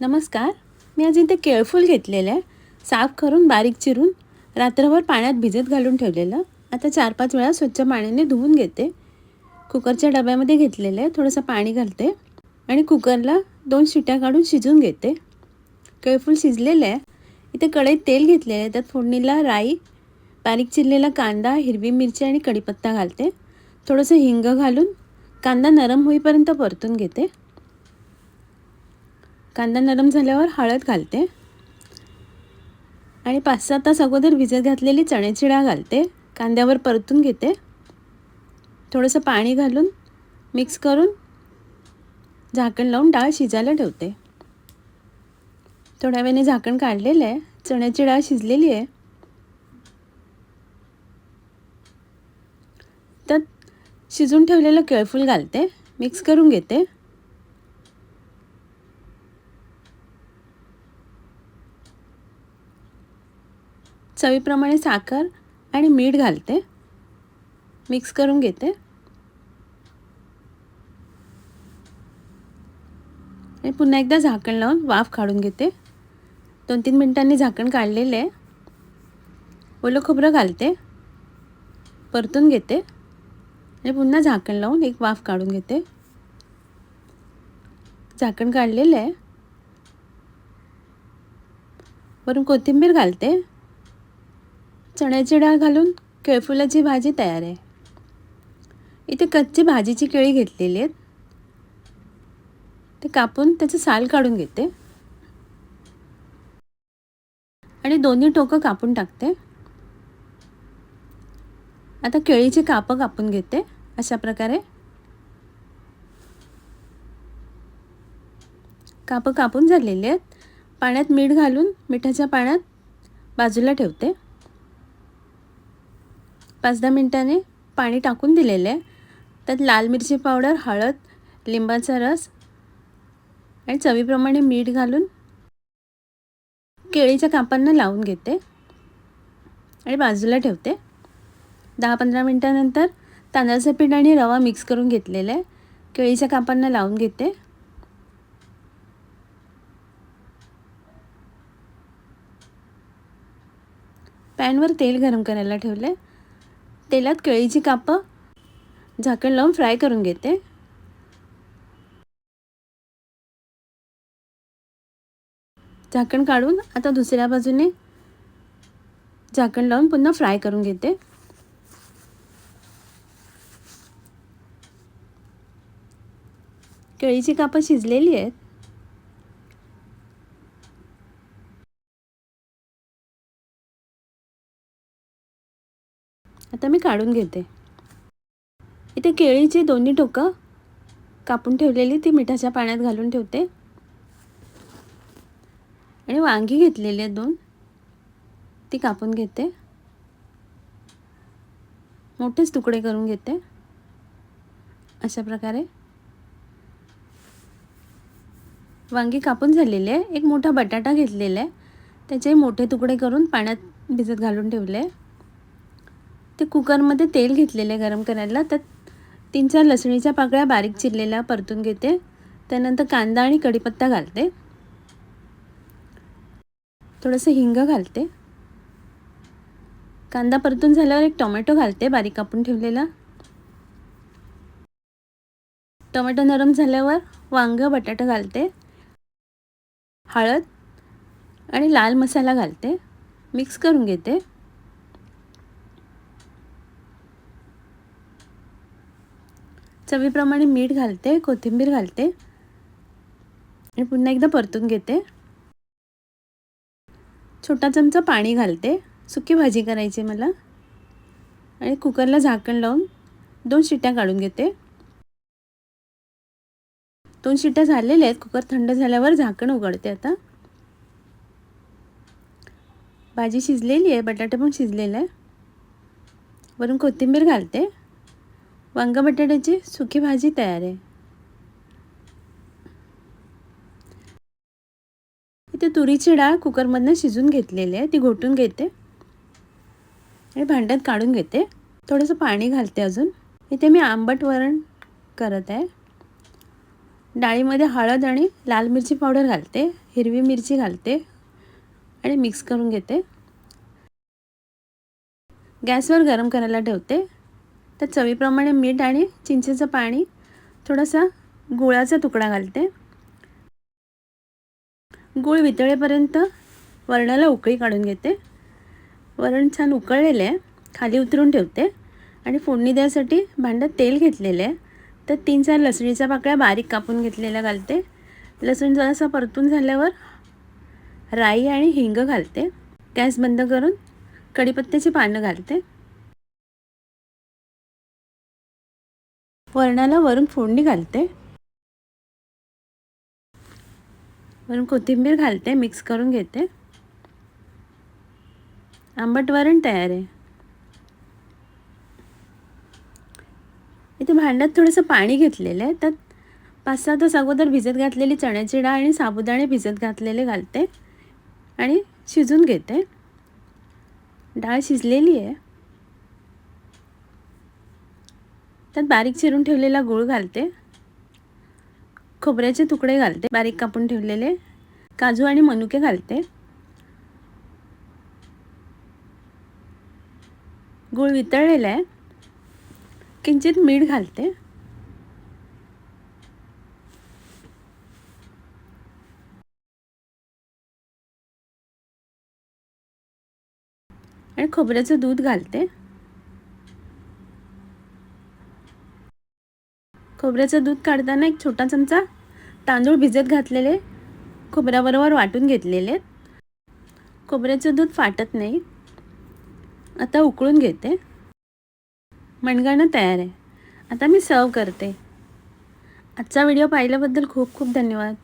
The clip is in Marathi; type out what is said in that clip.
नमस्कार. मी आज इथे केळफूल घेतलेलं आहे. साफ करून बारीक चिरून रात्रभर पाण्यात भिजत घालून ठेवलेलं. आता 4-5 वेळा स्वच्छ पाण्याने धुवून घेते. कुकरच्या डब्यामध्ये घेतलेलं आहे. थोडंसं पाणी घालते आणि कुकरला 2 शिट्ट्या काढून शिजवून घेते. केळफूल शिजलेलं आहे. इथे कढईत तेल घेतलेलं आहे. त्यात फोडणीला राई, बारीक चिरलेला कांदा, हिरवी मिरची आणि कढीपत्ता घालते. थोडंसं हिंग घालून कांदा नरम होईपर्यंत परतून घेते. कांदा नरम झाल्यावर हळद घालते आणि 5-6 तास अगोदर भिजत घातलेली चण्याची डाळ घालते. कांद्यावर परतून घेते. थोडंसं पाणी घालून मिक्स करून झाकण लावून डाळ शिजायला ठेवते. थोड्या वेळाने झाकण काढलेलं आहे. चण्याची डाळ शिजलेली आहे. त्यात शिजून ठेवलेलं केळफूल घालते. मिक्स करून घेते. चवीप्रमाणे साखर आणि मीठ घालते. मिक्स करून घेते आणि पुन्हा एकदा झाकण लावून वाफ काढून घेते. 2-3 मिनिटांनी झाकण काढलेले आहे. ओलं खोबरं घालते, परतून घेते आणि पुन्हा झाकण लावून एक वाफ काढून घेते. झाकण काढलेलं आहे. वरून कोथिंबीर घालते. चण्याची डाळ घालून केळफुलाची भाजी तयार आहे. इथे कच्ची भाजीची केळी घेतलेली आहेत. ते कापून त्याचं साल काढून घेते आणि दोन्ही टोकं कापून टाकते. आता केळीची कापं कापून घेते. अशा प्रकारे कापं कापून झालेली आहेत. पाण्यात मीठ घालून मिठाच्या पाण्यात बाजूला ठेवते. 5-10 मिनिटांनी पाणी टाकून दिलेलं आहे. त्यात लाल मिरची पावडर, हळद, लिंबाचा रस आणि चवीप्रमाणे मीठ घालून केळीच्या कापांना लावून घेते आणि बाजूला ठेवते. 10-15 मिनिटांनंतर तांदळाचं पीठ आणि रवा मिक्स करून घेतलेलं आहे. केळीच्या कापांना लावून घेते. पॅनवर तेल गरम करायला ठेवले. तेलात केळीची कापं झाकण लावून फ्राय करून घेते. झाकण काढून आता दुसऱ्या बाजूने झाकण लावून पुन्हा फ्राय करून घेते. केळीची कापं शिजलेली आहेत. आता मी काढून घेते. इथे केळीची दोन्ही टोकं कापून ठेवलेली ती मिठाच्या पाण्यात घालून ठेवते आणि वांगी घेतलेली आहेत 2 ती कापून घेते. मोठेच तुकडे करून घेते. अशा प्रकारे वांगी कापून झालेली आहे. एक मोठा बटाटा घेतलेला आहे. त्याचे मोठे तुकडे करून पाण्यात भिजत घालून ठेवले. ते कुकरमध्ये तेल घेतलेले गरम करायला. त्यात 3-4 लसणीच्या पाकळ्या बारीक चिरलेल्या परतून घेते. त्यानंतर कांदा आणि कढीपत्ता घालते. थोडंसं हिंग घालते. कांदा परतून झाल्यावर एक टोमॅटो घालते बारीक कापून ठेवलेला. टोमॅटो नरम झाल्यावर वांग, बटाटा घालते. हळद आणि लाल मसाला घालते. मिक्स करून घेते. चवीप्रमाणे मीठ घालते, कोथिंबीर घालते आणि पुन्हा एकदा परतून घेते. छोटा चमचा पाणी घालते. सुकी भाजी करायची मला आणि कुकरला झाकण लावून 2 शिट्ट्या काढून घेते. 2 शिट्ट्या झालेल्या आहेत. कुकर थंड झाल्यावर झाकण उघडते. आता भाजी शिजलेली आहे. बटाटा पण शिजलेला आहे. वरून कोथिंबीर घालते. वांग बटाट्याची सुकी भाजी तयार आहे. इथे तुरीची डाळ कुकरमधनं शिजून घेतलेली आहे. ती घोटून घेते आणि भांड्यात काढून घेते. थोडंसं पाणी घालते अजून. इथे मी आंबट वरण करत आहे. डाळीमध्ये हळद आणि लाल मिरची पावडर घालते, हिरवी मिरची घालते आणि मिक्स करून घेते. गॅसवर गरम करायला ठेवते. तर चवीप्रमाणे मीठ आणि चिंचेचं पाणी, थोडासा गुळाचा तुकडा घालते. गूळ वितळेपर्यंत वरणाला उकळी काढून घेते. वरण छान उकळलेले आहे. खाली उतरून ठेवते आणि फोडणी द्यायसाठी भांड्यात तेल घेतलेले आहे. तर 3-4 लसणीच्या पाकळ्या बारीक कापून घेतलेल्या घालते. लसूण जरासा परतून झाल्यावर राई आणि हिंग घालते. गॅस बंद करून कढीपत्त्याची पानं घालते. वरणाला वरून फोडणी घालते. वरून कोथिंबीर घालते, मिक्स करून घेते. आंबट वरण तयार आहे. इथे भांड्यात थोडंसं पाणी घेतलेलं आहे. त्यात 5-6 तास अगोदर भिजत घातलेली चण्याची डाळ आणि साबुदाणे भिजत घातलेले घालते आणि शिजून घेते. डाळ शिजलेली आहे. त्यात बारीक चिरून ठेवलेला गूळ घालते. खोबऱ्याचे तुकडे घालते, बारीक कापून ठेवलेले. काजू आणि मनुके घालते. गूळ वितळलेला आहे. किंचित मीठ घालते. आणि खोबऱ्याचं दूध घालते. खोबऱ्याचं दूध काढताना एक छोटा चमचा तांदूळ भिजत घातलेले खोबऱ्याबरोबर वाटून घेतलेले. खोबऱ्याचं दूध फाटत नाही. आता उकळून घेते. मणगणं तयार आहे. आता मी सर्व करते. आजचा व्हिडिओ पाहिल्याबद्दल खूप खूप धन्यवाद.